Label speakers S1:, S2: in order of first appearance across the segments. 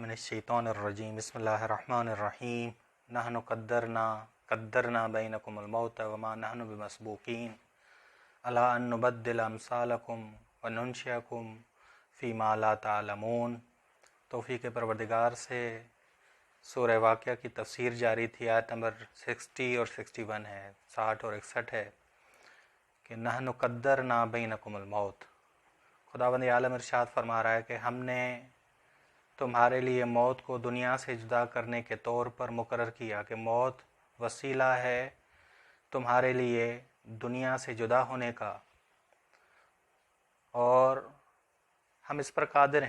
S1: मिनश्शैतानिर्रजीम बिस्मिल्लाहिर्रहमानिर्रहीम नहनु कद्दरना बैनकुमुल मौत वमा नहनु बिमस्बूकीन अला अन नुबद्दिल अम्सालकुम व नुनशियकुम फ़ीमा ला तालमून। तौफ़ीक़ परवरदिगार से सूरह वाक़िया की तफसीर जारी थी। आयत नंबर 60 और 61 है, 60 और 61 है कि नहनु कद्दरना बैनकुमुल मौत। खुदावंद आलम इरशाद फरमा रहा है कि हमने तुम्हारे लिए मौत को दुनिया से जुदा करने के तौर पर मुकर्रर किया कि मौत वसीला है तुम्हारे लिए दुनिया से जुदा होने का, और हम इस पर कादिर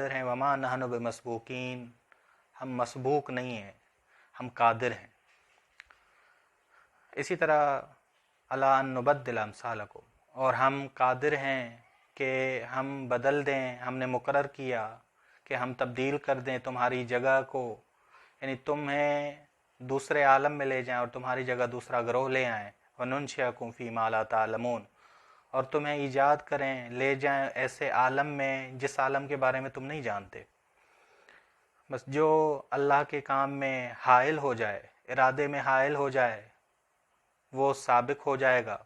S1: हैं। वमा नहनु बिमस्बूकीन, हम मसबूक नहीं हैं, हम कादिर हैं। इसी तरह अला अन नुबद्दिल अम्सालकुम, और हम कादिर हैं कि हम बदल दें, हमने मुकर्रर किया कि हम तब्दील कर दें तुम्हारी जगह को, यानी तुम्हें दूसरे आलम में ले जाएं और तुम्हारी जगह दूसरा ग्रोह ले आएँ। वनुनशियकुम फ़ीमा ला तालमून, और तुम्हें ईजाद करें, ले जाएं ऐसे आलम में जिस आलम के बारे में तुम नहीं जानते। बस जो अल्लाह के काम में हाइल हो जाए, इरादे में हाइल हो जाए, वो साबिक हो जाएगा।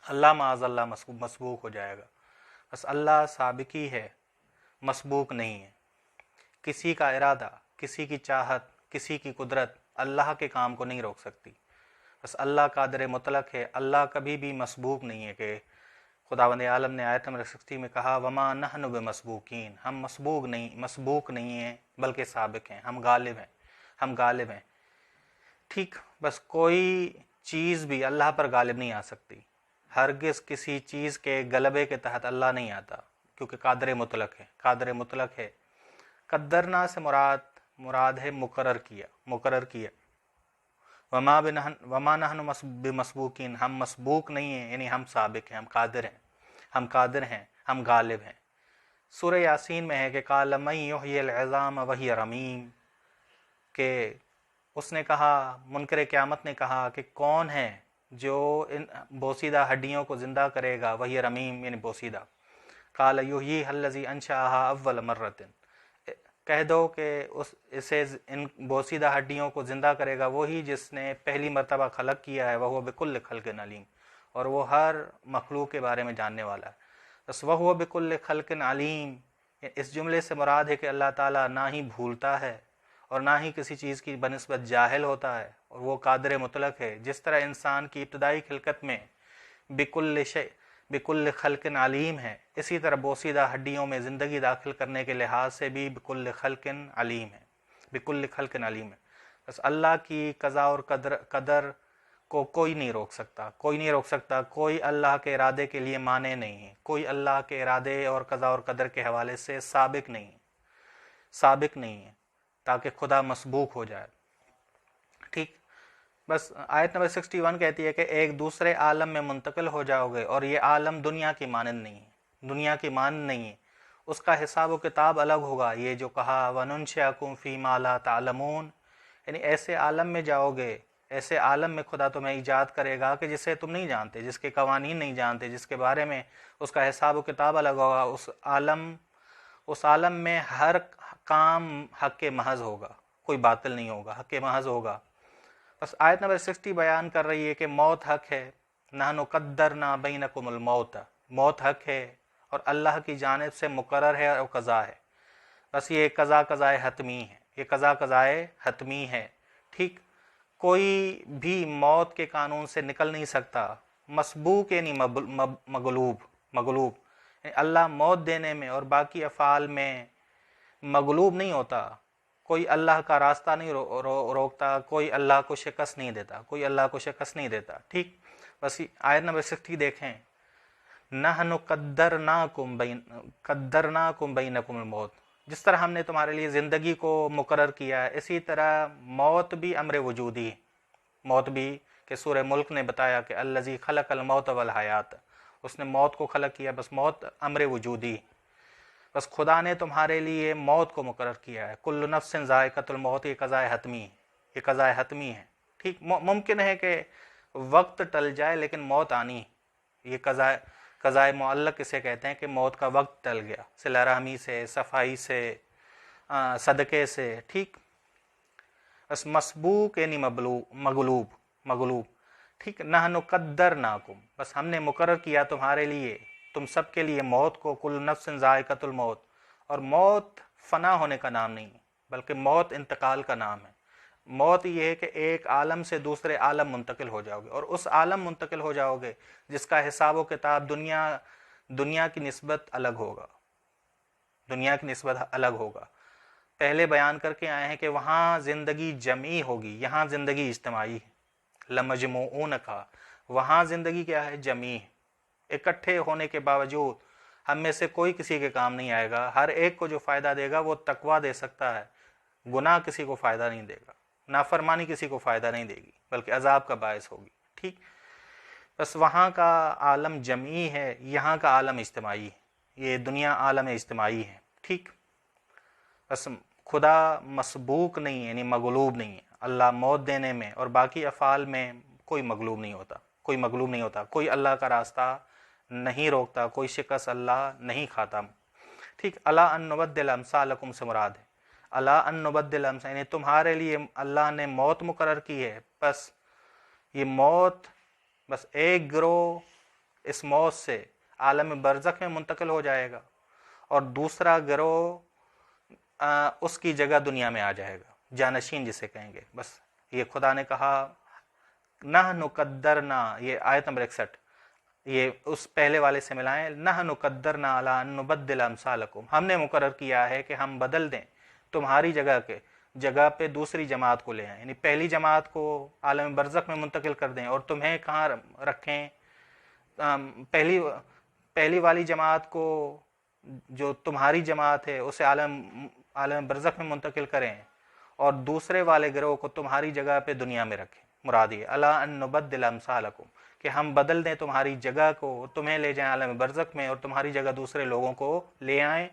S1: अल्लाह माज़अल्लाह मसबूक हो जाएगा। बस अल्लाह साबिकी है, मसबूक नहीं है। किसी का इरादा, किसी की चाहत, किसी की कुदरत अल्लाह के काम को नहीं रोक सकती। बस अल्लाह कादिर मुतलक है, अल्लाह कभी भी मसबूक नहीं है। कि खुदावंद आलम ने आयत नंबर 60 में कहा वमा नहनु बिमस्बूकीन, हम मसबूक नहीं हैं बल्कि साबिक हैं, हम गालिब हैं। ठीक, बस कोई चीज़ भी अल्लाह पर गालिब नहीं आ सकती। हरगिज़ किसी चीज़ के गलबे के तहत अल्लाह नहीं आता, क्योंकि कादिर मुतलक है। कद्दरना से मुराद है मुकर्रर किया। वमा नहनु बिमस्बूकीन, हम मसबूक नहीं हैं, यानी हम साबिक हैं, हम कादिर हैं, हम गालिब हैं। सूरह यासीन में है कि काल मन युह्यिल इज़ाम व हिय रमीम, के उसने कहा, मुनकर क़यामत ने कहा कि कौन है जो इन बोसीदा हड्डियों को ज़िंदा करेगा, वही रमीम यानी बोसीदा। काल युह्यी हल्लज़ी अंशअहा अव्वल मर्रतिन, कह दो कि इन बोसीदा हड्डियों को ज़िंदा करेगा वही जिसने पहली मर्तबा खलक किया है। वह बिकुल्ल खल्क़िन अलीम, और वो हर मखलूक के बारे में जानने वाला है। बस वह बिकुल्ल खल्क़िन अलीम, इस जुमले से मुराद है कि अल्लाह ताला ना ही भूलता है और ना ही किसी चीज़ की बनिस्बत जाहिल होता है, और वो कादिर मुतलक है। जिस तरह इंसान की इब्तदाई खिलकत में बिकुल्ल खल्क़िन अलीम है, इसी तरह बोसीदा हड्डियों में ज़िंदगी दाखिल करने के लिहाज से भी बिकुल्ल खल्क़िन अलीम है। बस अल्लाह की क़ज़ा और कदर को कोई नहीं रोक सकता। कोई अल्लाह के इरादे के लिए माने नहीं है, कोई अल्लाह के इरादे और क़ज़ा और कदर के हवाले से साबिक नहीं है ताकि खुदा मसबूक हो जाए। ठीक, बस आयत नंबर 61 कहती है कि एक दूसरे आलम में मुंतकिल हो जाओगे, और ये आलम दुनिया की मानंद नहीं है। उसका हिसाब व किताब अलग होगा। ये जो कहा वनुनशियकुम फ़ीमा ला तालमून, यानी ऐसे आलम में जाओगे, ऐसे आलम में खुदा तुम्हें ईजाद करेगा कि जिसे तुम नहीं जानते, जिसके कवानीन नहीं जानते, जिसके बारे में उसका हिसाब व किताब अलग होगा। उस आलम में हर काम हक़ महज़ होगा, कोई बातिल नहीं होगा, हक़ महज़ होगा। बस आयत नंबर 60 बयान कर रही है कि मौत हक़ है। नहनु कद्दरना बैनकुमुल मौत हक़ है और अल्लाह की जानिब से मुकर्रर है और क़ज़ा है। बस ये क़ज़ाए हतमी है। ठीक, कोई भी मौत के कानून से निकल नहीं सकता। मसबूक यानी मगलूब, अल्लाह मौत देने में और बाकी अफ़ाल में मगलूब नहीं होता। कोई अल्लाह का रास्ता नहीं रोकता, कोई अल्लाह को शिकस्त नहीं देता। ठीक, बस आयत नंबर 60 देखें, नहनु कद्दरनाकुम बैनकुमुल मौत, जिस तरह हमने तुम्हारे लिए ज़िंदगी को मुकर्रर किया है, इसी तरह मौत भी अम्र वजूदी, मौत भी कि सूरह मुल्क ने बताया कि अल्लज़ी खलक़ल मौत वल हयात, उसने मौत को खलक किया। बस मौत अम्र वजूदी, बस खुदा ने तुम्हारे लिए मौत को मुकर्रर किया है। कुल्लु नफ्सिन ज़ाइक़तुल मौत, ये क़ज़ाए हतमी है। ठीक, मुमकिन है कि वक्त टल जाए लेकिन मौत आनी, ये क़ज़ाए मुअल्लक़ इसे कहते हैं कि मौत का वक्त टल गया, सिला रहमी से, सफाई से, सदक़े से, ठीक। बस मसबूक यानी मगलूब, मगलूब, ठीक। नहनु क़द्दरनाकुम, बस हमने मुकर्रर किया तुम्हारे लिए, तुम सब के लिए मौत को, कुल नफ्सिन ज़ाइक़तुल मौत। और मौत फना होने का नाम नहीं, बल्कि मौत इंतकाल का नाम है। मौत ये है कि एक आलम से दूसरे आलम मुंतकिल हो जाओगे, और उस आलम मुंतकिल हो जाओगे जिसका हिसाब व किताब दुनिया की निस्बत अलग होगा, दुनिया की निस्बत अलग होगा। पहले बयान करके आए हैं कि वहाँ ज़िंदगी जमी होगी, यहाँ ज़िंदगी इज्तिमाई है। लमजमूऊन का, वहाँ ज़िंदगी क्या है? जमी है। इकट्ठे होने के बावजूद हम में से कोई किसी के काम नहीं आएगा। हर एक को जो फ़ायदा देगा वो तकवा दे सकता है, गुनाह किसी को फ़ायदा नहीं देगा, नाफरमानी किसी को फ़ायदा नहीं देगी, बल्कि अजाब का बायस होगी, ठीक। बस वहाँ का आलम जमी है, यहाँ का आलम इज्तिमाई है। ये दुनिया आलम इज्तिमाई है, ठीक। बस खुदा मसबूक नहीं है, यानी मगलूब नहीं है। अल्लाह मौत देने में और बाकी अफ़ाल में कोई मगलूब नहीं होता, कोई मगलूब नहीं होता, कोई अल्लाह का रास्ता नहीं रोकता, कोई शिकस्त अल्लाह नहीं खाता, ठीक। अला अन नुबद्दिल अम्सालकुम से मुराद है अला अन नुबद्दिल अम्साल, यानी तुम्हारे लिए अल्लाह ने मौत मुकर्रर की है। बस ये मौत, बस एक गिरोह इस मौत से आलम बरज़ख में मुंतकिल हो जाएगा और दूसरा गिरोह उसकी जगह दुनिया में आ जाएगा, जानशीन जिसे कहेंगे। बस ये खुदा ने कहा नहनु क़द्दरना, ये आयत नंबर 61, ये उस पहले वाले से मिलाएं। नहनु क़द्दरना अला अन नुबद्दिल अम्सालकुम, हमने मुकर्रर किया है कि हम बदल दें तुम्हारी जगह पे दूसरी जमात को ले आएं, यानी पहली जमात को आलम बरज़ख में मुंतकिल कर दें और तुम्हें कहाँ रखें? पहली वाली जमात को, जो तुम्हारी जमात है, उसे आलम बरज़ख में मुंतकिल करें और दूसरे वाले गिरोह को तुम्हारी जगह पे दुनिया में रखें। मुराद ये अला अन नुबद्दिल अम्सालकुम, कि हम बदल दें तुम्हारी जगह को, तुम्हें ले जाएं आलम बरज़ख में और तुम्हारी जगह दूसरे लोगों को ले आएं।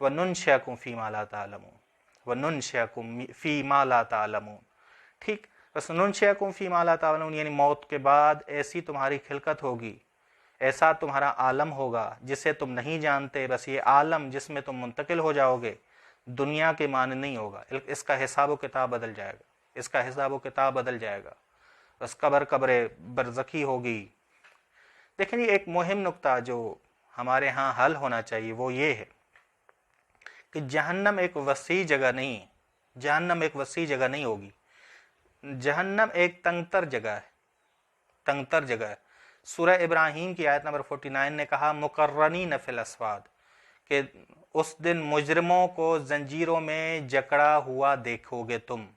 S1: व नुनशिअकुम फ़ीमा ला तालमून, व नुनशिअकुम फ़ीमा ला तालमून, ठीक। बस नुनशिअकुम फ़ीमा ला तालमून, यानी मौत के बाद ऐसी तुम्हारी खिलकत होगी, ऐसा तुम्हारा आलम होगा जिसे तुम नहीं जानते। बस ये आलम जिसमें तुम मुंतकिल हो जाओगे दुनिया के माने नहीं होगा, इसका हिसाब व किताब बदल जाएगा, इसका हिसाब व किताब बदल जाएगा। बस कब्र बरज़खी होगी। देखिए एक मुहिम नुक्ता जो हमारे यहाँ हल होना चाहिए वो ये है कि जहन्नम एक वसी जगह नहीं है, जहन्नम एक वसी जगह नहीं होगी। जहन्नम एक तंगतर जगह है, तंगतर जगह है। सूरह इब्राहीम की आयत नंबर 49 ने कहा मुकर्रनीन फिल अस्वाद, कि उस दिन मुजरिमों को जंजीरों में जकड़ा हुआ देखोगे तुम।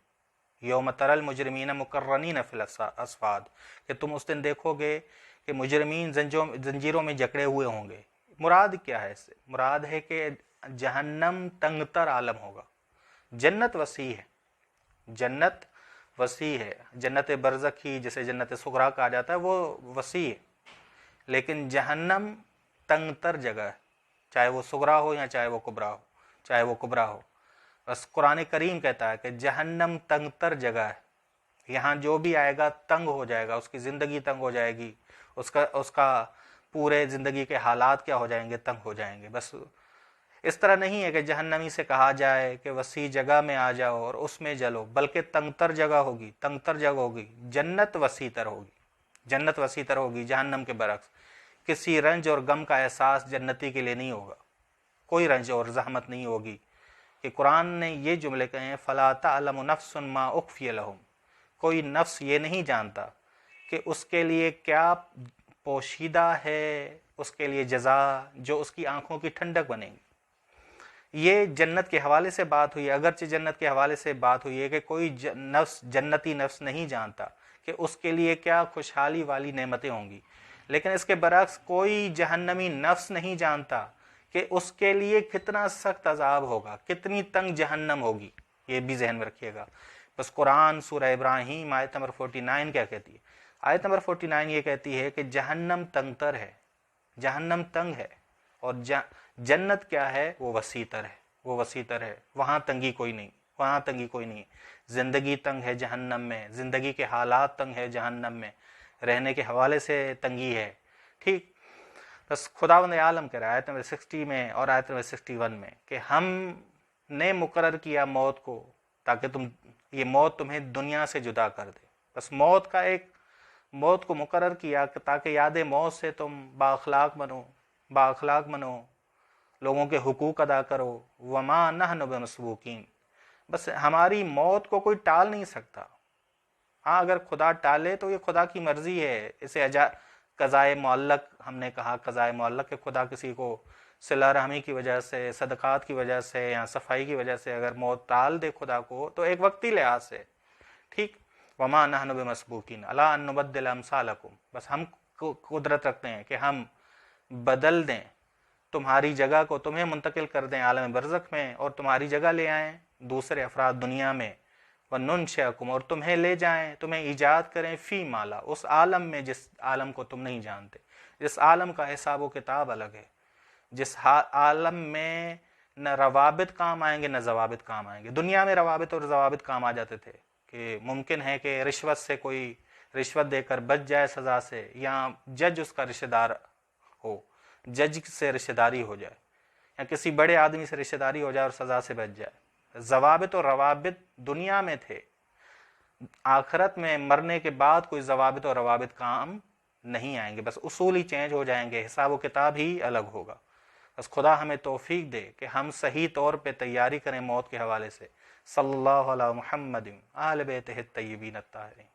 S1: यौम तरल मुजरिमीन मुकर्रनीन फिल अस्वाद, कि तुम उस दिन देखोगे कि मुजरिमीन जंजीरों में जकड़े हुए होंगे। मुराद क्या है इससे? मुराद है कि जहन्नम तंगतर आलम होगा। जन्नत वसी है, जन्नत वसी है, जन्नत बरज़खी जिसे जन्नत सुगरा कहा जाता है वो वसी है, लेकिन जहन्नम तंगतर जगह है, चाहे वो सुगरा हो या चाहे वो कुबरा हो, चाहे वो कुबरा हो। बस कुरान करीम कहता है कि जहन्नम तंगतर जगह है, यहाँ जो भी आएगा तंग हो जाएगा, उसकी ज़िंदगी तंग हो जाएगी, उसका पूरे ज़िंदगी के हालात क्या हो जाएंगे? तंग हो जाएंगे। बस इस तरह नहीं है कि जहन्नमी से कहा जाए कि वसी जगह में आ जाओ और उसमें जलो, बल्कि तंगतर जगह होगी, तंगतर जगह होगी। जन्नत वसीतर होगी, जन्नत वसीतर होगी, जहन्नम के बरक्स। किसी रंज और गम का एहसास जन्नती के लिए नहीं होगा, कोई रंज और जहमत नहीं होगी। कि कुरान ने ये जुमले कहे हैं फला तअलमु नफ्सुन मा उख्फिय लहुम, कोई नफ्स ये नहीं जानता कि उसके लिए क्या पोशीदा है, उसके लिए जज़ा जो उसकी आंखों की ठंडक बनेगी। ये जन्नत के हवाले से बात हुई, अगरचे जन्नत के हवाले से बात हुई है कि कोई नफ्स, जन्नती नफ्स नहीं जानता कि उसके लिए क्या खुशहाली वाली नेमतें होंगी, लेकिन इसके बरक्स कोई जहन्नमी नफ्स नहीं जानता कि उसके लिए कितना सख्त अजाब होगा, कितनी तंग जहन्नम होगी। ये भी जहन में रखिएगा। बस कुरान सूरह इब्राहीम आयत नंबर 49 क्या कहती है? आयत नंबर 49 ये कहती है कि जहन्नम तंगतर है, जहन्नम तंग है, और जन्नत क्या है? वो वसीतर है, वो वसीतर है। वहाँ तंगी कोई नहीं, वहाँ तंगी कोई नहीं। ज़िंदगी तंग है जहन्नम में, ज़िंदगी के हालात तंग है जहन्नम में, रहने के हवाले से तंगी है, ठीक। बस खुदावंद आलम कह रहा है आयत नंबर 60 में और आयत नंबर 61 में कि हम نے مقرر کیا موت کو تاکہ یہ موت تمہیں دنیا سے جدا کر دے. بس موت کو مقرر کیا تاکہ یاد موت سے تم بااخلاق بنو، لوگوں کے حقوق ادا کرو. وما نحن بمسبوقین، بس ہماری موت کو کوئی ٹال نہیں سکتا. ہاں اگر خدا ٹالے تو یہ خدا کی مرضی ہے. اسے قضائے معلق ہم نے کہا، قضائے معلق کہ خدا کسی کو صلہ رحمی کی وجہ سے، صدقات کی وجہ سے یا صفائی کی وجہ سے اگر موت ٹال دے خدا کو تو ایک وقتی لحاظ سے ٹھیک. وما نحن بمسبوقین الا ان نبدل امثالکم، بس ہم قدرت رکھتے ہیں کہ ہم بدل دیں تمہاری جگہ کو، تمہیں منتقل کر دیں عالم برزخ میں اور تمہاری جگہ لے آئیں دوسرے افراد دنیا میں. وَنُنْشِئَكُمْ، اور تمہیں لے جائیں، تمہیں ایجاد کریں فی مالا، اس عالم میں جس عالم کو تم نہیں جانتے، جس عالم کا حساب و کتاب الگ ہے، جس عالم میں نہ روابط کام آئیں گے نہ ضوابط کام آئیں گے. دنیا میں روابط اور ضوابط کام آ جاتے تھے کہ ممکن ہے کہ رشوت سے کوئی رشوت دے کر بچ جائے سزا سے، یا جج اس کا رشتہ دار ہو، جج سے رشتہ داری ہو جائے، یا کسی بڑے آدمی سے رشتہ داری ہو جائے اور سزا سے بچ جائے. ضوابط اور روابط دنیا میں تھے. آخرت میں مرنے کے بعد کوئی ضوابط اور روابط کام نہیں آئیں گے، بس اصول ہی چینج ہو جائیں گے، حساب و کتاب ہی الگ ہوگا. بس خدا ہمیں توفیق دے کہ ہم صحیح طور پہ تیاری کریں موت کے حوالے سے. صلی اللہ علی محمد آل بیتہ الطیبین الطاہرین.